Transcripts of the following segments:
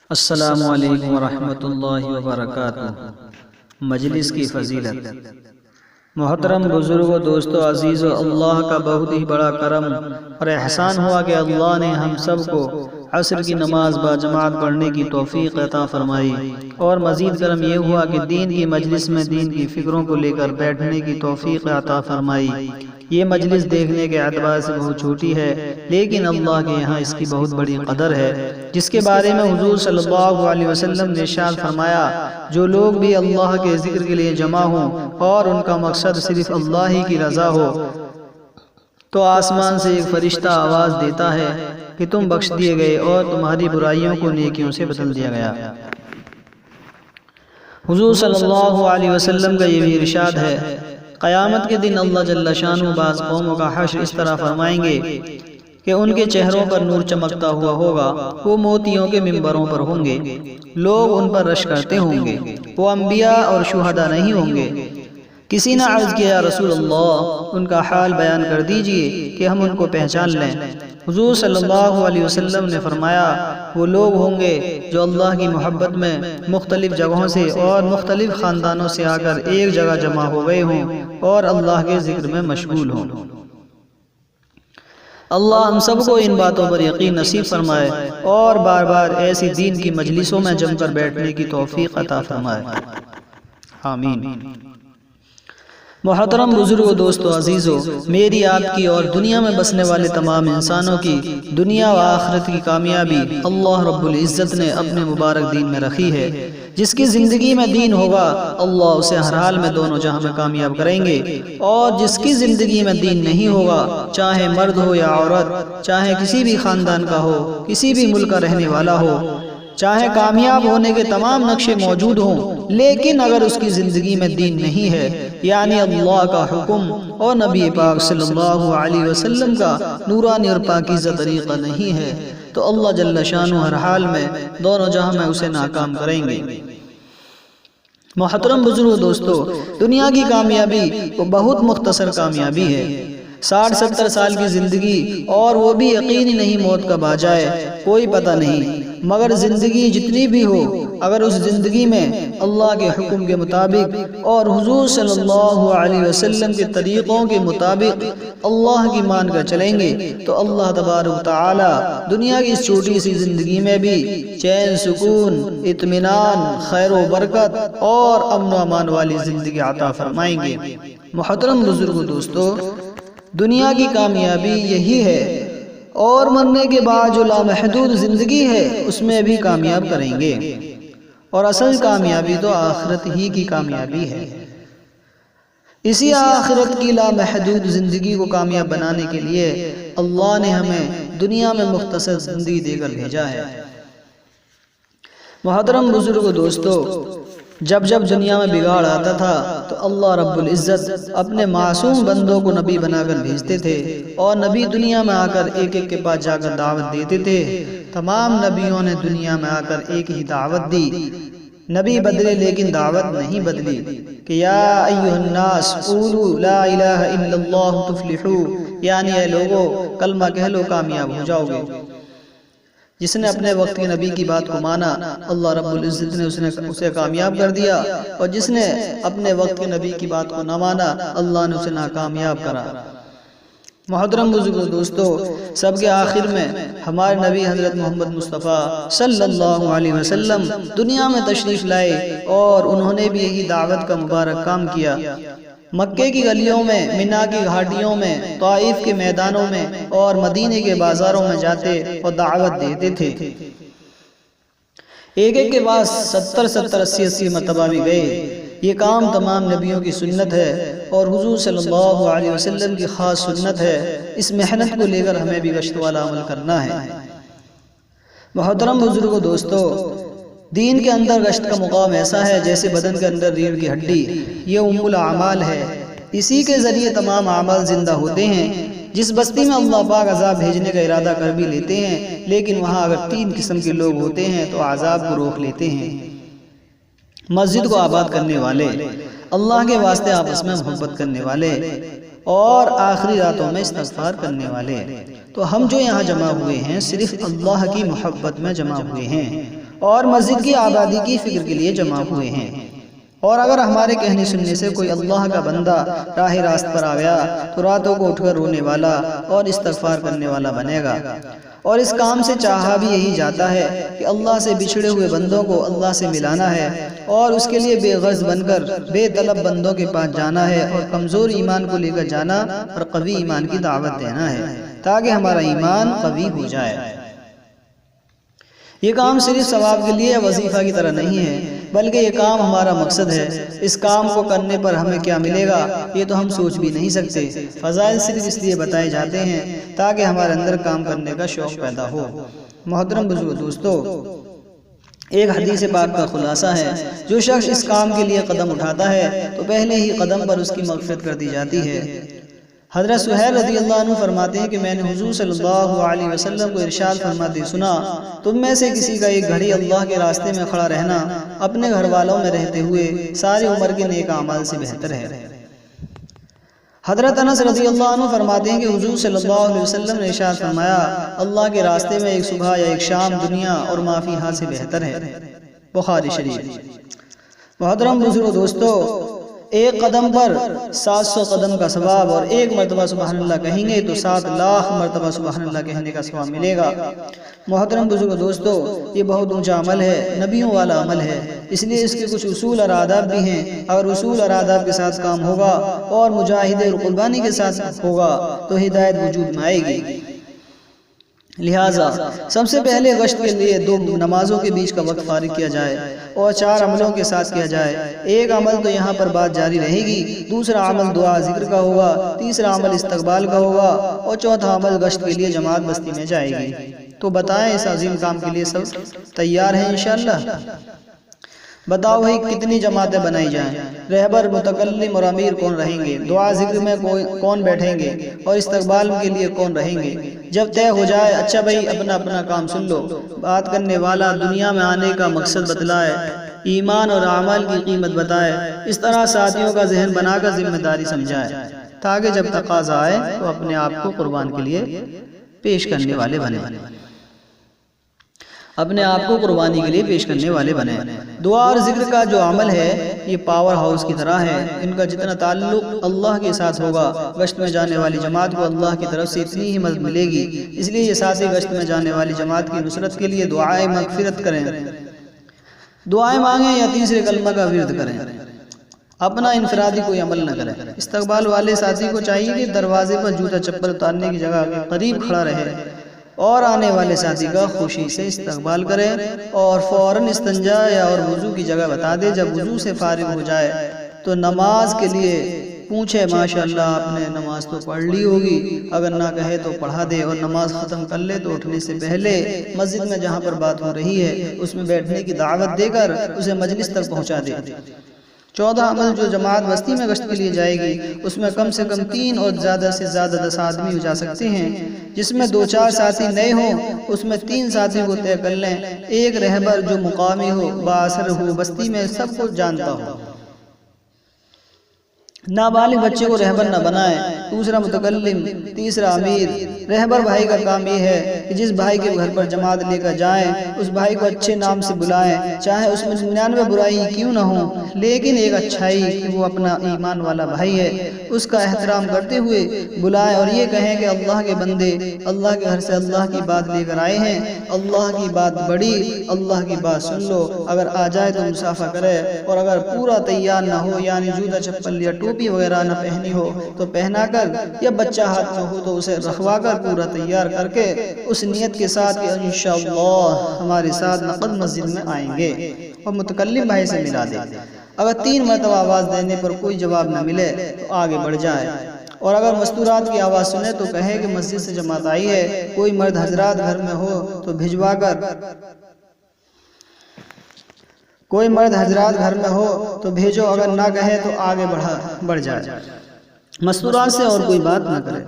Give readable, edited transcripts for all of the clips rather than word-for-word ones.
السلام علیکم ورحمۃ اللہ وبرکاتہ۔ مجلس کی فضیلت۔ محترم بزرگوں، دوستو عزیزو، اللہ کا بہت ہی بڑا کرم اور احسان ہوا کہ اللہ نے ہم سب کو عصر کی نماز باجماعت پڑھنے کی توفیق عطا فرمائی، اور مزید کرم یہ ہوا کہ دین کی مجلس میں دین کی فکروں کو لے کر بیٹھنے کی توفیق عطا فرمائی۔ یہ مجلس دیکھنے کے اعتبار سے بہت چھوٹی ہے، لیکن اللہ کے یہاں اس کی بہت بڑی قدر ہے، جس کے بارے میں حضور صلی اللہ علیہ وسلم نے ارشاد فرمایا، جو لوگ بھی اللہ کے ذکر کے لیے جمع ہوں اور ان کا مقصد صرف اللہ ہی کی رضا ہو، تو آسمان سے ایک فرشتہ آواز دیتا ہے کہ تم بخش دیے گئے اور تمہاری برائیوں کو نیکیوں سے بدل دیا گیا۔ حضور صلی اللہ علیہ وسلم کا یہ بھی ارشاد ہے، قیامت کے دن اللہ جل شانہ بعض قوموں کا حشر اس طرح فرمائیں گے کہ ان کے چہروں پر نور چمکتا ہوا ہوگا، وہ موتیوں کے منبروں پر ہوں گے، لوگ ان پر رش کرتے ہوں گے، وہ انبیاء اور شہداء نہیں ہوں گے۔ کسی نے عرض کیا، یا رسول اللہ، ان کا حال بیان کر دیجئے کہ ہم ان کو پہچان لیں۔ حضور صلی اللہ علیہ وسلم نے فرمایا، وہ لوگ ہوں گے جو اللہ کی محبت میں مختلف جگہوں سے اور مختلف خاندانوں سے آ کر ایک جگہ جمع ہو گئے ہوں اور اللہ کے ذکر میں مشغول ہوں۔ اللہ ہم سب کو ان باتوں پر یقین نصیب فرمائے اور بار بار ایسی دین کی مجلسوں میں جم کر بیٹھنے کی توفیق عطا فرمائے، آمین۔ محترم بزرگوں، دوستو عزیزو، میری آپ کی اور دنیا میں بسنے والے تمام انسانوں کی دنیا و آخرت کی کامیابی اللہ رب العزت نے اپنے مبارک دین میں رکھی ہے۔ جس کی زندگی میں دین ہوگا، اللہ اسے ہر حال میں دونوں جہاں میں کامیاب کریں گے، اور جس کی زندگی میں دین نہیں ہوگا، چاہے مرد ہو یا عورت، چاہے کسی بھی خاندان کا ہو، کسی بھی ملک کا رہنے والا ہو، چاہے کامیاب ہونے کے تمام نقشے موجود ہوں، لیکن اگر اس کی زندگی میں دین نہیں ہے، یعنی اللہ کا حکم اور نبی پاک صلی اللہ علیہ وسلم کا نورانی اور پاکیزہ طریقہ نہیں ہے، تو اللہ جل شانہ ہر حال میں دونوں جہاں میں اسے ناکام کریں گے۔ محترم بزرگوں، دوستو، دنیا کی کامیابی وہ بہت مختصر کامیابی ہے، 60-70 سال کی زندگی، اور وہ بھی یقینی نہیں موت کب آ جائے، کوئی پتہ نہیں۔ مگر زندگی جتنی بھی ہو، اگر اس زندگی میں اللہ کے حکم کے مطابق اور حضور صلی اللہ علیہ وسلم کے طریقوں کے مطابق اللہ کی مان کر چلیں گے، تو اللہ تبارک و تعالی دنیا کی اس چھوٹی سی زندگی میں بھی چین، سکون، اطمینان، خیر و برکت اور امن و امان والی زندگی عطا فرمائیں گے۔ محترم بزرگوں، دوستو، دنیا کی کامیابی یہی ہے، اور مرنے کے بعد جو لامحدود زندگی ہے اس میں بھی کامیاب کریں گے، اور اصل کامیابی تو آخرت ہی کی کامیابی ہے۔ اسی آخرت کی لامحدود زندگی کو کامیاب بنانے کے لیے اللہ نے ہمیں دنیا میں مختصر زندگی دے کر بھیجا ہے۔ محترم بزرگوں، دوستو، جب دنیا میں بگاڑ آتا تھا تو اللہ رب العزت اپنے معصوم بندوں کو نبی بنا کر بھیجتے تھے، اور نبی دنیا میں آ کر ایک ایک کے پاس جا کر دعوت دیتے تھے۔ تمام نبیوں نے دنیا میں آ کر ایک ہی دعوت دی، نبی بدلے لیکن دعوت نہیں بدلی، کہ یا ایھا الناس قولوا لا الہ الا اللہ تفلحوا، یعنی اے لوگو، کلمہ کہہ لو کامیاب ہو جاؤ گے۔ جس نے اپنے وقت کے نبی کی بات کو مانا، اللہ رب العزت نے اسے کامیاب کر دیا، اور جس نے اپنے وقت کے نبی کی بات کو نہ مانا، اللہ نے اسے ناکامیاب کرا۔ محترم بزرگوں، دوستو، سب کے آخر میں ہمارے نبی حضرت محمد مصطفیٰ صلی اللہ علیہ وسلم دنیا میں تشریف لائے، اور انہوں نے بھی یہی دعوت کا مبارک کام کیا۔ مکے کی گلیوں میں، منا کی گھاٹیوں میں، طائف کے میدانوں میں اور مدینے کے بازاروں میں جاتے اور دعوت دیتے تھے۔ ایک ایک کے پاس 70 80 مرتبہ بھی گئے۔ یہ کام تمام نبیوں کی سنت ہے، اور حضور صلی اللہ علیہ وسلم کی خاص سنت ہے۔ اس محنت کو لے کر ہمیں بھی گشت والا عمل کرنا ہے۔ محترم بزرگوں، دوستو، دین کے اندر گشت کا مقام ایسا ہے جیسے بدن کے اندر ریڑھ کی ہڈی، یہ ام الاعمال ہے۔ اسی کے ذریعے تمام اعمال زندہ ہوتے ہیں۔ جس بستی میں اللہ پاک عذاب بھیجنے کا ارادہ کر بھی لیتے ہیں، لیکن وہاں اگر 3 قسم کے لوگ ہوتے ہیں تو عذاب کو روک لیتے ہیں۔ مسجد کو آباد کرنے والے، اللہ کے واسطے آپس میں محبت کرنے والے، اور آخری راتوں میں استغفار کرنے والے۔ تو ہم جو یہاں جمع ہوئے ہیں صرف اللہ کی محبت میں جمع ہوئے ہیں، اور مسجد کی آبادی کی فکر کے لیے جمع ہوئے ہیں۔ اور اگر ہمارے کہنے سننے سے کوئی اللہ کا بندہ راہ راست پر آ گیا تو راتوں کو اٹھ کر رونے والا اور استغفار کرنے والا بنے گا۔ اور اس کام سے چاہا بھی یہی جاتا ہے کہ اللہ سے بچھڑے ہوئے بندوں کو اللہ سے ملانا ہے، اور اس کے لیے بے غرض بن کر بے طلب بندوں کے پاس جانا ہے، اور کمزور ایمان کو لے کر جانا اور قوی ایمان کی دعوت دینا ہے تاکہ ہمارا ایمان قوی ہو جائے۔ یہ کام صرف ثواب کے لیے وظیفہ کی طرح نہیں ہے، بلکہ یہ کام ہمارا مقصد ہے۔ اس کام کو کرنے پر ہمیں کیا ملے گا یہ تو ہم سوچ بھی نہیں سکتے۔ فضائل صرف اس لیے بتائے جاتے ہیں تاکہ ہمارے اندر کام کرنے کا شوق پیدا ہو۔ محترم بزرگ دوستو، ایک حدیث پاک کا خلاصہ ہے، جو شخص اس کام کے لیے قدم اٹھاتا ہے تو پہلے ہی قدم پر اس کی مغفرت کر دی جاتی ہے۔ حضرت سہیل رضی اللہ عنہ فرماتے ہیں کہ میں نے حضور صلی اللہ علیہ وسلم کو ارشاد فرماتے سنا، تم میں سے کسی کا ایک گھڑی اللہ کے راستے میں کھڑا رہنا اپنے گھر والوں میں رہتے ہوئے ساری عمر کے نیک اعمال سے بہتر ہے۔ حضرت انس رضی اللہ عنہ فرماتے ہیں کہ حضور صلی اللہ علیہ وسلم نے ارشاد فرمایا، اللہ کے راستے میں ایک صبح یا ایک شام دنیا اور ما فیہا سے بہتر ہے۔ بخاری شریف۔ محترم بزرگ دوستو، ایک قدم پر 700 قدم کا ثواب، اور ایک مرتبہ سبحان اللہ کہیں گے تو 7 لاکھ مرتبہ سبحان اللہ کہنے کا ثواب ملے گا۔ محترم بزرگ دوستو، یہ بہت اونچا عمل ہے، نبیوں والا عمل ہے، اس لیے اس کے کچھ اصول اور آداب بھی ہیں۔ اگر اصول اور آداب کے ساتھ کام ہوگا اور مجاہدے اور قربانی کے ساتھ ہوگا تو ہدایت وجود میں آئے گی۔ لہٰذا سب سے پہلے گشت کے لیے 2 نمازوں کے بیچ کا وقت فارغ کیا جائے اور 4 عملوں کے ساتھ کیا جائے۔ ایک عمل تو یہاں پر بات جاری رہے گی، دوسرا عمل دعا ذکر کا ہوگا، تیسرا عمل استقبال کا ہوگا، اور چوتھا عمل گشت کے لیے جماعت بستی میں جائے گی۔ تو بتائیں اس عظیم کام کے لیے سب تیار ہیں انشاءاللہ؟ بتاؤ بھائی کتنی جماعتیں بنائی جائیں، رہبر، متکلم اور امیر کون رہیں گے، دعا ذکر میں کون بیٹھیں گے، اور استقبال کے لیے کون رہیں گے؟ جب طے ہو جائے، اچھا بھائی اپنا اپنا کام سن لو، بات کرنے والا دنیا میں آنے کا مقصد بتلائے، ایمان اور اعمال کی قیمت بتائے، اس طرح ساتھیوں کا ذہن بنا کر ذمہ داری سمجھائے تاکہ جب تقاضا آئے تو اپنے آپ کو قربان کے لیے پیش کرنے والے بنے، اپنے آپ کو قربانی کے لیے پیش کرنے والے بنے۔ دعا اور ذکر کا جو عمل ہے یہ پاور ہاؤس کی طرح ہے، ان کا جتنا تعلق اللہ کے ساتھ ہوگا، گشت میں جانے والی جماعت کو اللہ کی طرف سے اتنی ہی مدد ملے گی۔ اس لیے یہ ساتھی گشت میں جانے والی جماعت کی نصرت کے لیے دعائے مغفرت کریں، دعائیں مانگیں یا تیسرے کلمہ کا ورد کریں، اپنا انفرادی کوئی عمل نہ کریں۔ استقبال والے ساتھی کو چاہیے کہ دروازے پر جوتا چپل اتارنے کی جگہ کے قریب کھڑا رہے اور آنے والے ساتھی کا خوشی سے استقبال کرے اور فوراً استنجا یا اور وضو کی جگہ بتا دے۔ جب وضو سے فارغ ہو جائے تو نماز کے لیے پوچھے، ماشاءاللہ آپ نے نماز تو پڑھ لی ہوگی، اگر نہ کہے تو پڑھا دے، اور نماز ختم کر لے تو اٹھنے سے پہلے مسجد میں جہاں پر بات ہو رہی ہے اس میں بیٹھنے کی دعوت دے کر اسے مجلس تک پہنچا دے۔ 14 عمل جو جماعت بستی میں گشت کے لیے جائے گی اس میں کم سے کم 3 اور زیادہ سے زیادہ 10 آدمی ہو جا سکتے ہیں، جس میں 2-4 ساتھی نئے ہوں، اس میں 3 ساتھی کو طے کر لیں، ایک رہبر جو مقامی ہو، بااثر ہو، بستی میں سب کو جانتا ہو۔ نابالغ بچے کو رہبر نہ بنائیں، دوسرا متکلم، تیسرا امیر۔ رہبر بھائی کا کام یہ ہے کہ جس بھائی کے گھر پر جماعت لے کر جائیں اس بھائی کو اچھے نام سے بلائیں، چاہے اس میں 99 برائی کیوں نہ ہوں، لیکن ایک اچھائی کہ وہ اپنا ایمان والا بھائی ہے اس کا احترام کرتے ہوئے بلائیں، اور یہ کہیں کہ اللہ کے بندے اللہ کے گھر سے اللہ کی بات لے کر آئے ہیں، اللہ کی بات بڑی، اللہ کی بات سن لو، اگر آ جائے تو مسافہ کرے، اور اگر پورا تیار نہ ہو یعنی جوتا چپل یا ٹوپی وغیرہ نہ پہنی ہو تو پہنا کر، یا بچہ ہاتھ میں ہو تو اسے رکھوا کر پورا تیار کر کے اس نیت کے ساتھ کہ انشاءاللہ ہمارے ساتھ نقد مسجد میں آئیں گے، اور متکلم بھائی سے ملا دے۔ اگر 3 مرتبہ آواز دینے پر کوئی جواب نہ ملے تو آگے بڑھ جائے، اور اگر مستورات کی آواز سنے تو کہے کہ مسجد سے جماعت آئی ہے، کوئی مرد حضرات گھر میں ہو تو بھجوا کر، کوئی مرد حضرات گھر میں ہو تو بھیجو، اگر نہ کہے تو آگے بڑھ جائے، مستورات سے اور کوئی بات نہ کرے۔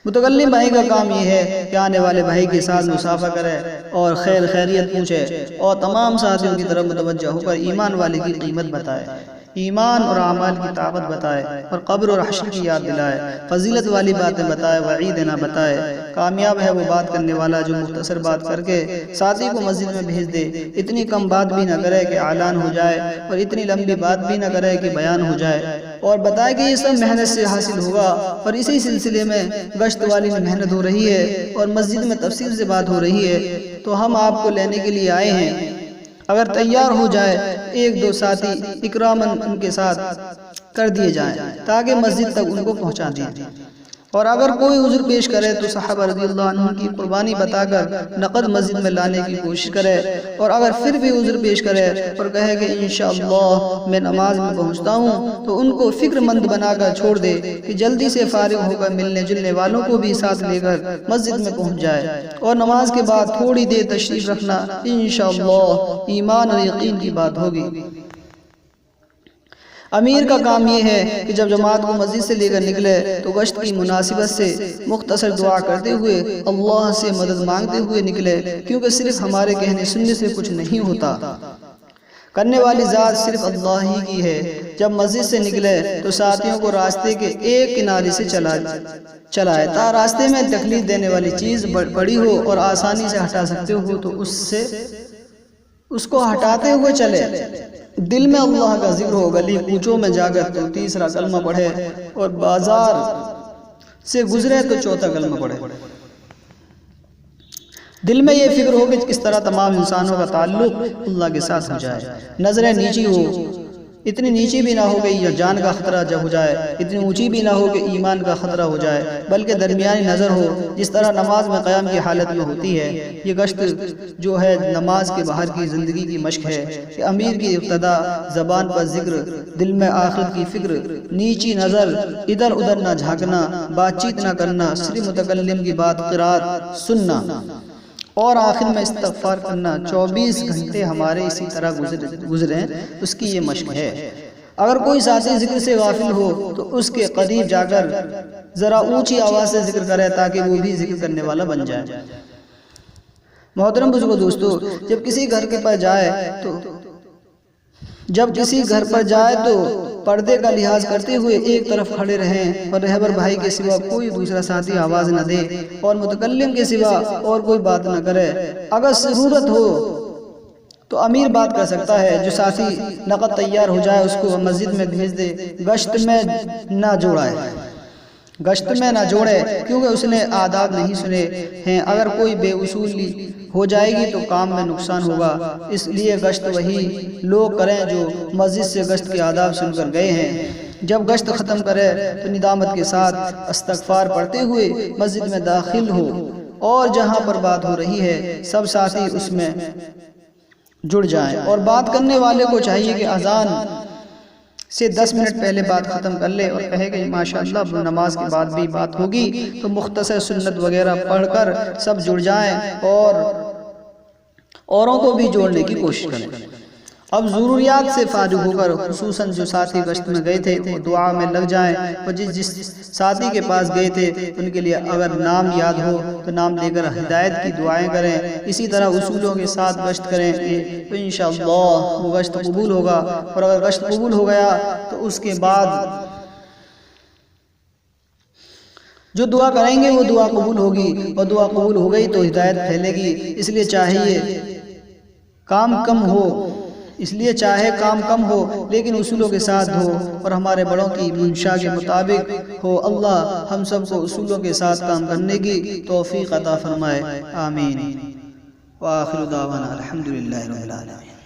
متکلم بھائی کا کام یہ ہے کہ آنے والے بھائی کے ساتھ مسافہ کرے اور خیر خیریت پوچھے، اور تمام ساتھیوں کی طرف متوجہ ہو کر ایمان والے کی قیمت بتائے، ایمان اور اعمال کی طاقت بتائے، اور قبر اور حشر کی یاد دلائے، فضیلت والی باتیں بتائے، وعید نہ بتائے، کامیاب ہے وہ بات کرنے والا جو مختصر بات کر کے ساتھی کو مسجد میں بھیج دے، اتنی کم بات بھی نہ کرے کہ اعلان ہو جائے اور اتنی لمبی بات بھی نہ کرے کہ بیان ہو جائے، اور بتائے کہ یہ سب محنت سے حاصل ہوگا، اور اسی سلسلے میں گشت والی میں محنت ہو رہی ہے اور مسجد میں تفصیل سے بات ہو رہی ہے، تو ہم آپ کو لینے کے لیے آئے ہیں، اگر تیار ہو جائے ایک دو ساتھی اکراماً ان کے ساتھ کر دیے جائیں تاکہ مسجد تک ان کو پہنچا دیں، اور اگر کوئی عذر پیش کرے تو صحابہ رضی اللہ عنہ کی قربانی بتا کر نقد مسجد میں لانے کی کوشش کرے، اور اگر پھر بھی عذر پیش کرے اور کہے کہ انشاءاللہ میں نماز میں پہنچتا ہوں، تو ان کو فکر مند بنا کر چھوڑ دے کہ جلدی سے فارغ ہو کر ملنے جلنے والوں کو بھی ساتھ لے کر مسجد میں پہنچ جائے، اور نماز کے بعد تھوڑی دیر تشریف رکھنا، انشاءاللہ ایمان اور یقین کی بات ہوگی۔ امیر کا کام یہ ہے کہ جب جماعت کو مسجد سے لے کر نکلے تو گشت کی مناسبت سے مختصر دعا کرتے ہوئے اللہ سے مدد مانگتے ہوئے نکلے، کیونکہ صرف ہمارے کہنے سننے سے کچھ نہیں ہوتا، کرنے والی ذات صرف اللہ ہی کی ہے۔ جب مسجد سے نکلے تو ساتھیوں کو راستے کے ایک کنارے سے چلائے تا راستے میں تکلیف دینے والی چیز بڑی ہو اور آسانی سے ہٹا سکتے ہو تو اس کو ہٹاتے ہوئے چلے، دل میں اللہ کا ذکر ہو، گلی کوچوں میں جا کر تو تیسرا کلمہ پڑھے، اور بازار سے گزرے تو چوتھا کلمہ پڑھے، دل میں یہ فکر ہو کہ کس طرح تمام انسانوں کا تعلق اللہ کے ساتھ ہو جائے، نظریں نیچی ہو، اتنی نیچی بھی نہ ہو کہ یہ جان کا خطرہ جب ہو جائے، اتنی اونچی بھی نہ ہو کہ ایمان کا خطرہ ہو جائے، بلکہ درمیانی نظر ہو، جس طرح نماز میں قیام کی حالت میں ہوتی ہے۔ یہ گشت جو ہے نماز کے باہر کی زندگی کی مشق ہے کہ امیر کی ابتدا زبان پر ذکر، دل میں آخرت کی فکر، نیچی نظر، ادھر ادھر نہ جھانکنا، بات چیت نہ کرنا، صرف متکلم کی بات قرات سننا، اور آخر میں استغفار کرنا۔ 24 گھنٹے ہمارے اسی طرح گزریں، اس کی یہ مشق ہے۔ اگر کوئی ساتھی ذکر سے غافل ہو تو اس کے قریب جا کر ذرا اونچی آواز سے ذکر کرے تاکہ وہ بھی ذکر کرنے والا بن جائے۔ محترم بزرگو دوستو، جب کسی گھر پر جائے تو پردے کا لحاظ کرتے ہوئے ایک طرف کھڑے رہیں، اور رہبر بھائی کے سوا کوئی دوسرا ساتھی آواز نہ دے، اور متکلم کے سوا اور کوئی بات نہ کرے۔ اگر ضرورت ہو تو امیر بات کر سکتا ہے، جو ساتھی نقد تیار ہو جائے اس کو مسجد میں بھیج دے، گشت میں نہ جوڑے کیونکہ اس نے آداب نہیں سنے ہیں، اگر کوئی بے اصولی ہو جائے گی تو کام میں نقصان ہوگا، اس لیے گشت وہی لوگ کریں جو مسجد سے گشت کے آداب سن کر گئے ہیں۔ جب گشت ختم کرے تو ندامت کے ساتھ استغفار پڑھتے ہوئے مسجد میں داخل ہو، اور جہاں پر بات ہو رہی ہے سب ساتھی اس میں جڑ جائیں، اور بات کرنے والے کو چاہیے کہ اذان سے 10 منٹ پہلے بات ختم کر لے، اور کہے کہ ماشاءاللہ نماز کے بعد بھی بات ہوگی، تو مختصر سنت وغیرہ پڑھ کر سب جڑ جائیں اور اوروں کو بھی جوڑنے کی کوشش کریں۔ اب ضروریات سے فارغ ہو کر خصوصاً جو ساتھی گشت میں گئے تھے وہ دعا میں لگ جائیں، اور جس ساتھی کے پاس گئے تھے ان کے لیے اگر نام یاد ہو تو نام لے کر ہدایت کی دعائیں کریں، اسی طرح اصولوں کے ساتھ گشت کریں تو انشاءاللہ وہ گشت قبول ہوگا، اور اگر گشت قبول ہو گیا تو اس کے بعد جو دعا کریں گے وہ دعا قبول ہوگی، اور دعا قبول ہو گئی تو ہدایت پھیلے گی۔ اس لیے چاہے کام کم ہو لیکن اصولوں کے ساتھ ہو، اور ہمارے بڑوں کی منشا کے مطابق ہو۔ اللہ ہم سب کو اصولوں کے ساتھ کام کرنے کی توفیق عطا فرمائے، آمین۔ وآخر دعوانا الحمدللہ رب العالمین۔